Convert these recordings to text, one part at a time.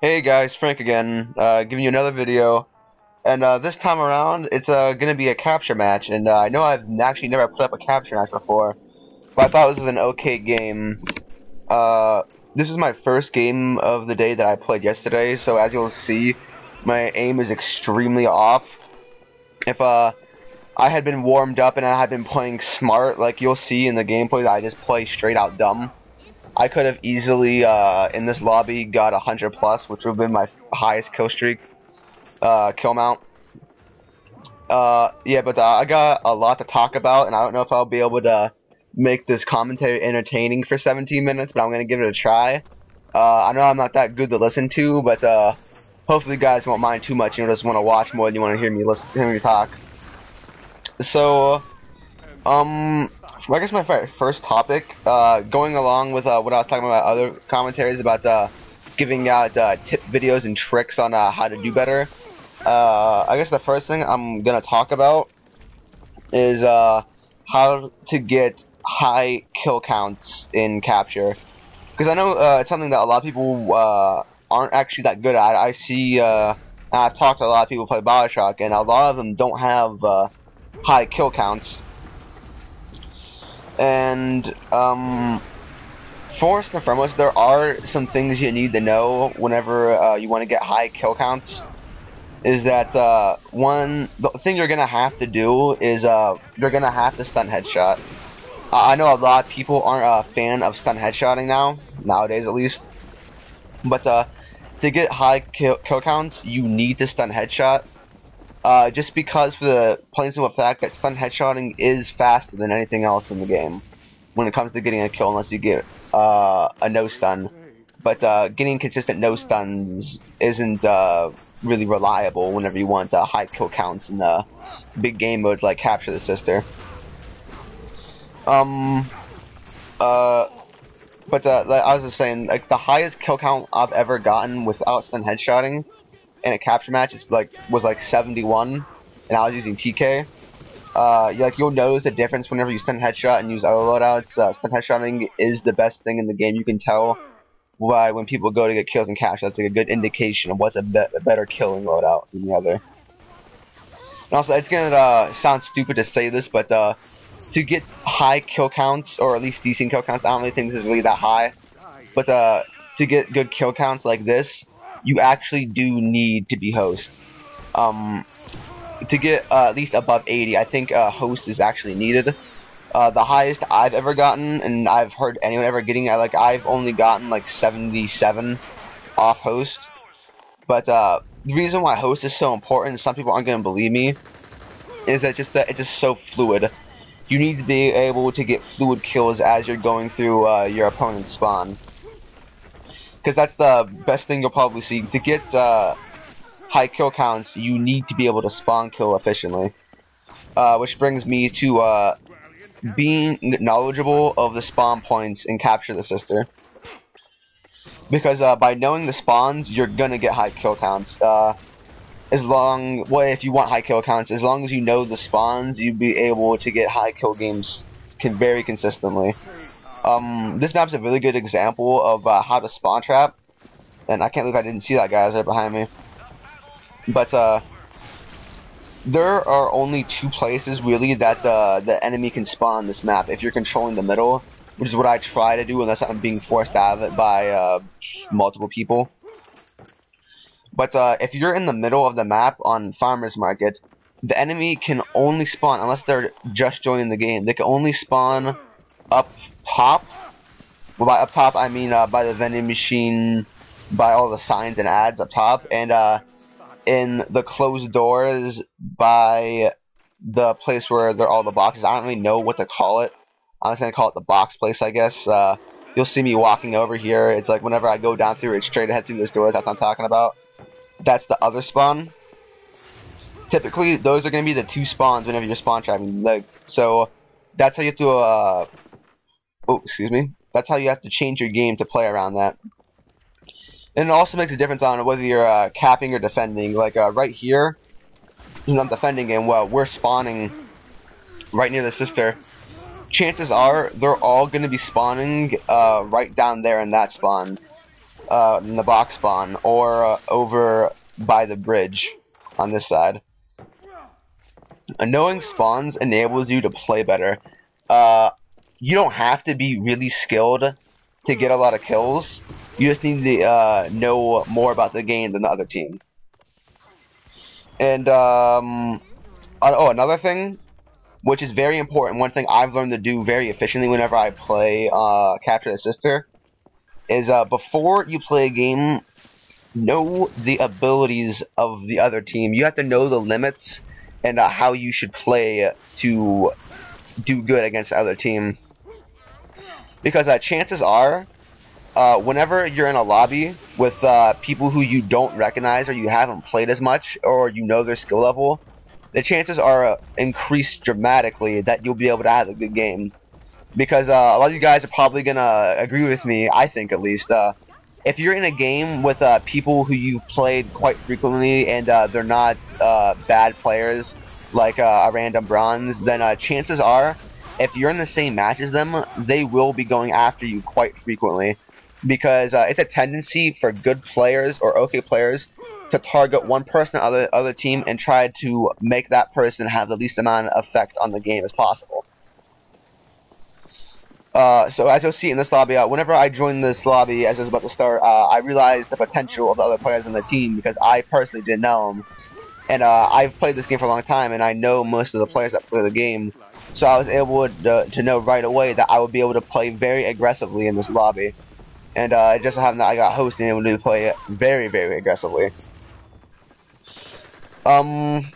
Hey guys, Frank again, giving you another video, and this time around it's gonna be a capture match, and I know I've actually never put up a capture match before, but I thought this was an okay game. This is my first game of the day that I played yesterday, so as you'll see, my aim is extremely off. If I had been warmed up and I had been playing smart, like you'll see in the gameplay that I just play straight out dumb, I could have easily, in this lobby, got 100 plus, which would have been my highest kill streak, kill mount. Yeah, but I got a lot to talk about, and I don't know if I'll be able to make this commentary entertaining for 17 minutes, but I'm going to give it a try. I know I'm not that good to listen to, but hopefully you guys won't mind too much. You just want to watch more than you want to hear me talk. So, I guess my first topic, going along with what I was talking about other commentaries about giving out tip videos and tricks on how to do better. I guess the first thing I'm gonna talk about is how to get high kill counts in capture, because I know it's something that a lot of people aren't actually that good at. I see, I've talked to a lot of people who play Bioshock, and a lot of them don't have high kill counts. And first and foremost, there are some things you need to know whenever you want to get high kill counts. Is that the thing you're gonna have to do is you're gonna have to stun headshot. I know a lot of people aren't a fan of stun headshotting nowadays at least, but to get high kill counts, you need to stun headshot. Just because for the plain simple fact that stun headshotting is faster than anything else in the game when it comes to getting a kill, unless you get a no stun. But getting consistent no stuns isn't really reliable whenever you want high kill counts in big game modes like Capture the Sister. Like I was just saying, like the highest kill count I've ever gotten without stun headshotting in a capture match was like 71, and I was using TK. You'll notice the difference whenever you stun headshot and use other loadouts. Stun headshotting is the best thing in the game. You can tell why when people go to get kills in capture. That's like a good indication of what's a better killing loadout than the other. And also, it's gonna sound stupid to say this, but to get high kill counts, or at least decent kill counts, I don't really think this is really that high. But to get good kill counts like this, you actually do need to be host. To get at least above 80, I think host is actually needed. The highest I've ever gotten, and I've heard anyone ever getting, I've only gotten like 77 off host. But the reason why host is so important, and some people aren't gonna believe me, is that it's just so fluid. You need to be able to get fluid kills as you're going through your opponent's spawn, because that's the best thing you'll probably see. To get high kill counts, you need to be able to spawn kill efficiently. Which brings me to being knowledgeable of the spawn points in Capture the Sister. Because by knowing the spawns, you're gonna get high kill counts. If you want high kill counts, as long as you know the spawns, you'll be able to get high kill games very consistently. This map's a really good example of how to spawn trap, and I can't believe I didn't see that guy right behind me. But there are only two places really that the enemy can spawn this map if you're controlling the middle, which is what I try to do unless I'm being forced out of it by multiple people. But if you're in the middle of the map on Farmer's Market, the enemy can only spawn, unless they're just joining the game, they can only spawn up top. Well, by up top I mean by the vending machine, by all the signs and ads up top, and in the closed doors by the place where there are all the boxes. I don't really know what to call it. I'm just gonna call it the box place, I guess. You'll see me walking over here. It's like whenever I go down through it, straight ahead through this door. That's what I'm talking about. That's the other spawn. Typically, those are gonna be the two spawns whenever you're spawn trapping. So that's how you have to. Oh, excuse me. That's how you have to change your game to play around that. And it also makes a difference on whether you're capping or defending. Like right here, I'm defending, and we're spawning right near the sister. Chances are they're all going to be spawning right down there in that spawn. in the box spawn, or over by the bridge on this side. Knowing spawns enables you to play better. You don't have to be really skilled to get a lot of kills. You just need to know more about the game than the other team. And oh, another thing, which is very important, one thing I've learned to do very efficiently whenever I play Capture the Sister, is before you play a game, know the abilities of the other team. You have to know the limits and how you should play to do good against the other team. Because chances are, whenever you're in a lobby with people who you don't recognize or you haven't played as much or you know their skill level, the chances are increased dramatically that you'll be able to have a good game. Because a lot of you guys are probably going to agree with me, I think at least. If you're in a game with people who you've played quite frequently and they're not bad players like a random bronze, then chances are, if you're in the same match as them, they will be going after you quite frequently. Because it's a tendency for good players or okay players to target one person on the other team and try to make that person have the least amount of effect on the game as possible. So as you'll see in this lobby, whenever I joined this lobby as I was about to start, I realized the potential of the other players on the team because I personally didn't know them. And I've played this game for a long time and I know most of the players that play the game. So I was able to know right away that I would be able to play very aggressively in this lobby. And it just so happened that I got hosted and able to play very, very aggressively. Going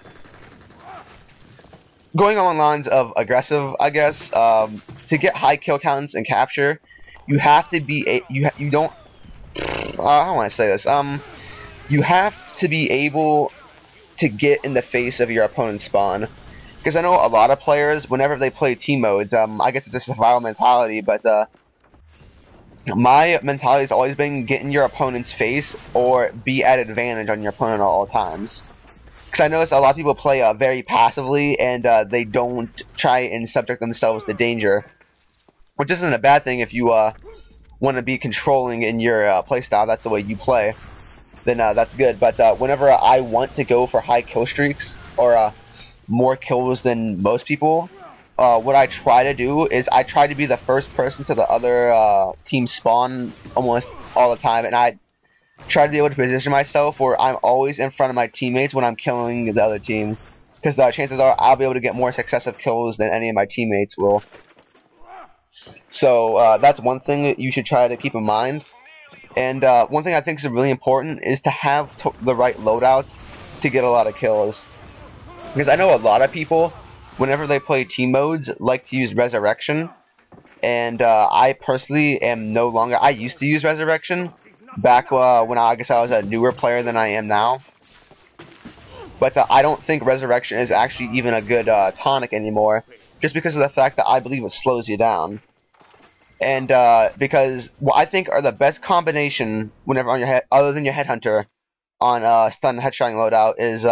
on lines of aggressive, I guess, to get high kill counts and capture, you have to be you don't. How do I say this? You have to be able to get in the face of your opponent's spawn, because I know a lot of players, whenever they play team modes, I guess it's a survival mentality, but my mentality has always been get in your opponent's face or be at advantage on your opponent at all times. Because I notice a lot of people play very passively and they don't try and subject themselves to danger. Which isn't a bad thing if you want to be controlling in your playstyle, that's the way you play. Then that's good. But whenever I want to go for high kill streaks or more kills than most people, what I try to do is I try to be the first person to the other team spawn almost all the time. And I try to be able to position myself where I'm always in front of my teammates when I'm killing the other team, because the chances are I'll be able to get more successive kills than any of my teammates will. So that's one thing that you should try to keep in mind. And one thing I think is really important is to have the right loadouts to get a lot of kills. Because I know a lot of people, whenever they play team modes, like to use Resurrection. And I personally am no longer. I used to use Resurrection back when I guess I was a newer player than I am now. But I don't think Resurrection is actually even a good tonic anymore, just because of the fact that I believe it slows you down. And because what I think are the best combination whenever on your head, other than your Headhunter, on stun headshotting loadout is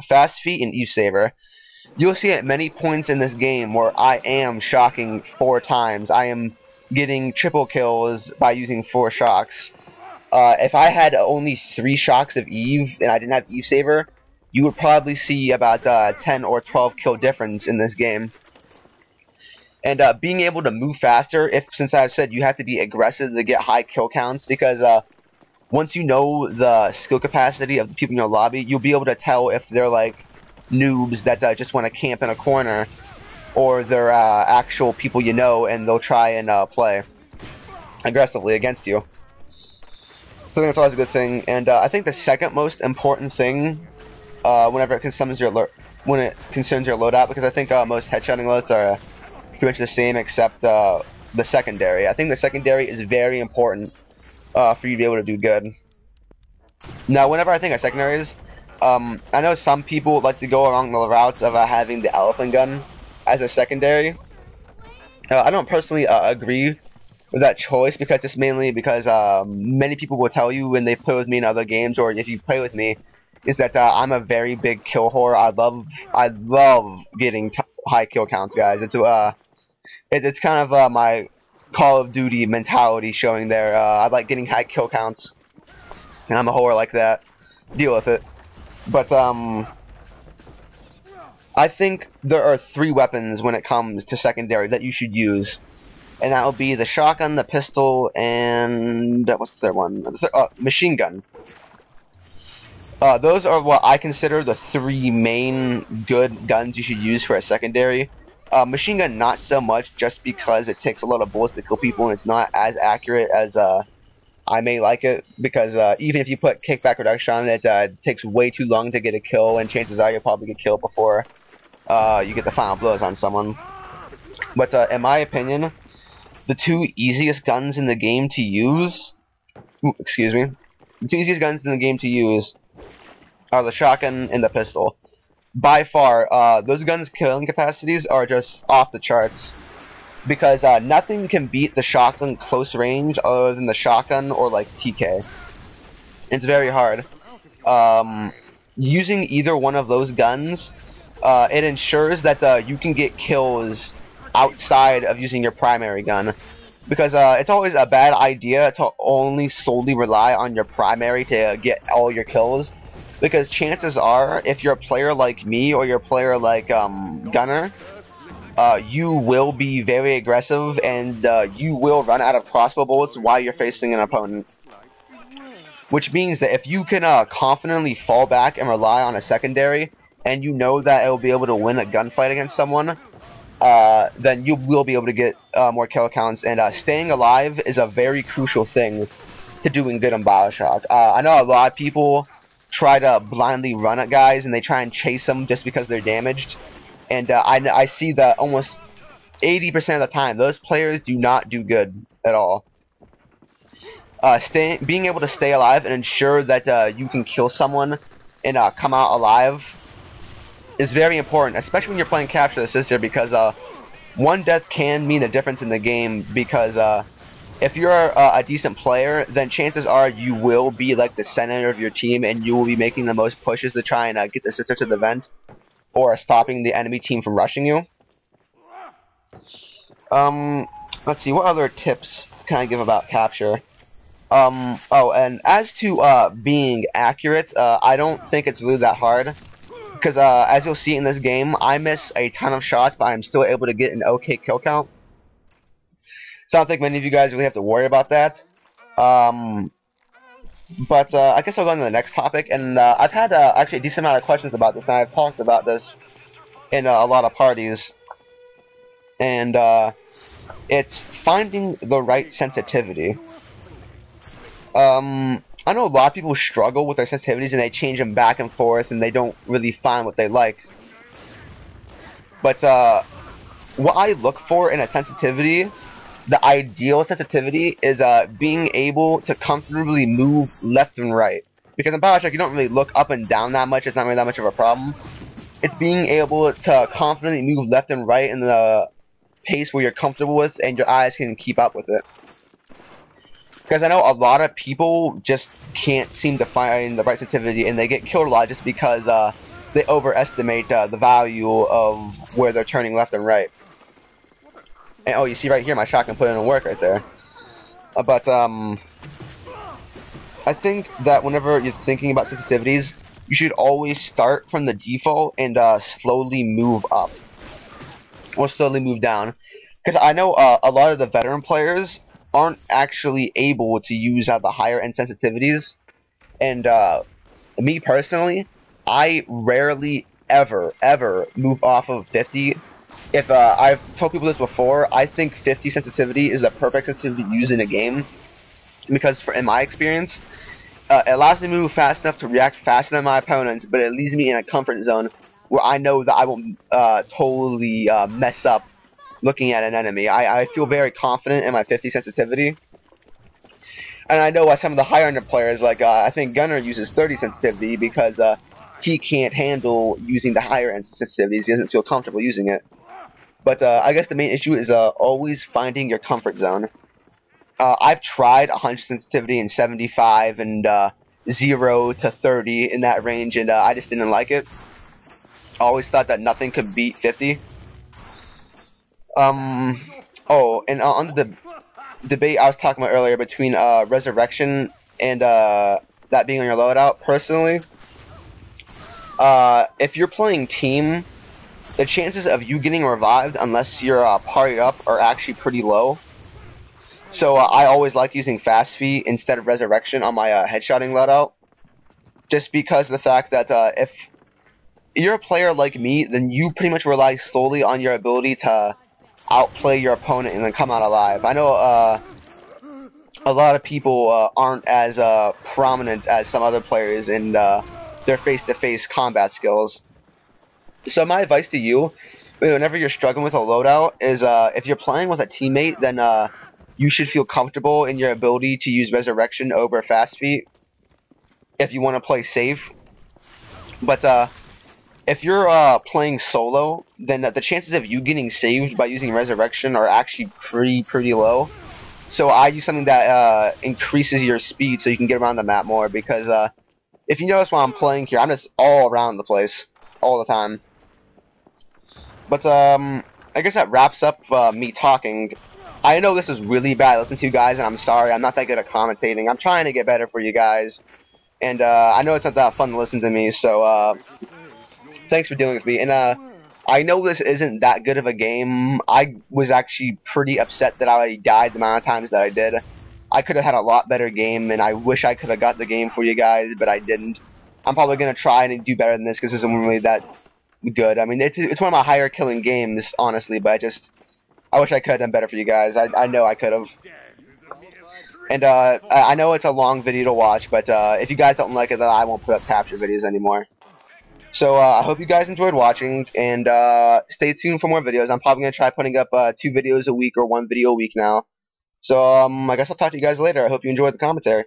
Fast Feet and Eve Saver. You'll see at many points in this game where I am shocking 4 times. I am getting triple kills by using 4 shocks. If I had only 3 shocks of Eve and I didn't have Eve Saver, you would probably see about 10 or 12 kill difference in this game. And being able to move faster, since I've said you have to be aggressive to get high kill counts, because once you know the skill capacity of the people in your lobby, you'll be able to tell if they're like noobs that just want to camp in a corner, or they're actual people you know, and they'll try and play aggressively against you. So I think that's always a good thing. And I think the second most important thing, whenever it concerns your loadout, because I think most headshotting loads are pretty much the same except the secondary. I think the secondary is very important for you to be able to do good. Now, whenever I think of secondaries, I know some people like to go along the routes of having the elephant gun as a secondary. I don't personally agree with that choice, because it's mainly because many people will tell you when they play with me in other games, or if you play with me, is that I'm a very big kill whore. I love getting high kill counts, guys. It's kind of my Call of Duty mentality showing there. I like getting high kill counts, and I'm a whore like that. Deal with it. But I think there are 3 weapons when it comes to secondary that you should use, and that will be the shotgun, the pistol, and what's the third one? Machine gun. Those are what I consider the 3 main good guns you should use for a secondary. Machine gun not so much, just because it takes a lot of bullets to kill people and it's not as accurate as I may like it, because even if you put kickback reduction on it, it takes way too long to get a kill, and chances are you'll probably get killed before you get the final blows on someone. But in my opinion, the 2 easiest guns in the game to use, the 2 easiest guns in the game to use are the shotgun and the pistol. By far, those guns' killing capacities are just off the charts, because nothing can beat the shotgun close range other than the shotgun or like TK. It's very hard. Using either one of those guns, it ensures that you can get kills outside of using your primary gun, because it's always a bad idea to only solely rely on your primary to get all your kills. Because chances are, if you're a player like me or you're a player like Gunner, you will be very aggressive and you will run out of crossbow bullets while you're facing an opponent. Which means that if you can confidently fall back and rely on a secondary, and you know that it will be able to win a gunfight against someone, then you will be able to get more kill counts. And staying alive is a very crucial thing to doing good in Bioshock. I know a lot of people try to blindly run at guys and they try and chase them just because they're damaged, and I see that almost 80% of the time those players do not do good at all. Being able to stay alive and ensure that you can kill someone and come out alive is very important, especially when you're playing Capture the Sister, because one death can mean a difference in the game. Because if you're a decent player, then chances are you will be like the center of your team, and you will be making the most pushes to try and get the sister to the vent, or stopping the enemy team from rushing you. Let's see, what other tips can I give about capture? Oh, and as to being accurate, I don't think it's really that hard, because as you'll see in this game, I miss a ton of shots, but I'm still able to get an okay kill count. So I don't think many of you guys really have to worry about that. But I guess I'll go on to the next topic, and I've had actually a decent amount of questions about this, and I've talked about this in a lot of parties. And it's finding the right sensitivity. I know a lot of people struggle with their sensitivities, and they change them back and forth, and they don't really find what they like. But what I look for in a sensitivity, the ideal sensitivity, is being able to comfortably move left and right. Because in Bioshock, you don't really look up and down that much. It's not really that much of a problem. It's being able to confidently move left and right in the pace where you're comfortable with, and your eyes can keep up with it. Because I know a lot of people just can't seem to find the right sensitivity, and they get killed a lot just because they overestimate the value of where they're turning left and right. And, oh, you see right here, my shotgun put in work right there. But I think that whenever you're thinking about sensitivities, you should always start from the default and slowly move up. Or slowly move down. Because I know a lot of the veteran players aren't actually able to use the higher end sensitivities. And me personally, I rarely ever move off of 50. If I've told people this before, I think 50 sensitivity is the perfect sensitivity to use in a game, because in my experience, it allows me to move fast enough to react faster than my opponents, but it leaves me in a comfort zone where I know that I won't totally mess up looking at an enemy. I feel very confident in my 50 sensitivity. And I know some of the higher end players, like I think Gunner uses 30 sensitivity because he can't handle using the higher end sensitivities. He doesn't feel comfortable using it. But I guess the main issue is always finding your comfort zone. I've tried 100 sensitivity and 75 and 0 to 30 in that range, and I just didn't like it. I always thought that nothing could beat 50. Oh, and on the debate I was talking about earlier between resurrection and that being on your loadout. Personally, if you're playing team, the chances of you getting revived, unless you're partied up, are actually pretty low. So I always like using fast feet instead of resurrection on my headshotting loadout, just because of the fact that if you're a player like me, then you pretty much rely solely on your ability to outplay your opponent and then come out alive. I know a lot of people aren't as prominent as some other players in their face-to-face combat skills. So my advice to you, whenever you're struggling with a loadout, is if you're playing with a teammate, then you should feel comfortable in your ability to use resurrection over fast feet if you want to play safe. But if you're playing solo, then the chances of you getting saved by using resurrection are actually pretty low. So I use something that increases your speed so you can get around the map more, because if you notice while I'm playing here, I'm just all around the place all the time. But I guess that wraps up me talking. I know this is really bad to listen to, guys, and I'm sorry. I'm not that good at commentating. I'm trying to get better for you guys, and I know it's not that fun to listen to me, so thanks for dealing with me. And I know this isn't that good of a game. I was actually pretty upset that I died the amount of times that I did. I could have had a lot better game, and I wish I could have got the game for you guys, but I didn't. I'm probably going to try and do better than this, because this isn't really that good. I mean, it's one of my higher killing games, honestly, but I wish I could have done better for you guys. I know I could have. And I know it's a long video to watch, but if you guys don't like it, then I won't put up capture videos anymore. So I hope you guys enjoyed watching, and stay tuned for more videos. I'm probably going to try putting up 2 videos a week or 1 video a week now. So I guess I'll talk to you guys later. I hope you enjoyed the commentary.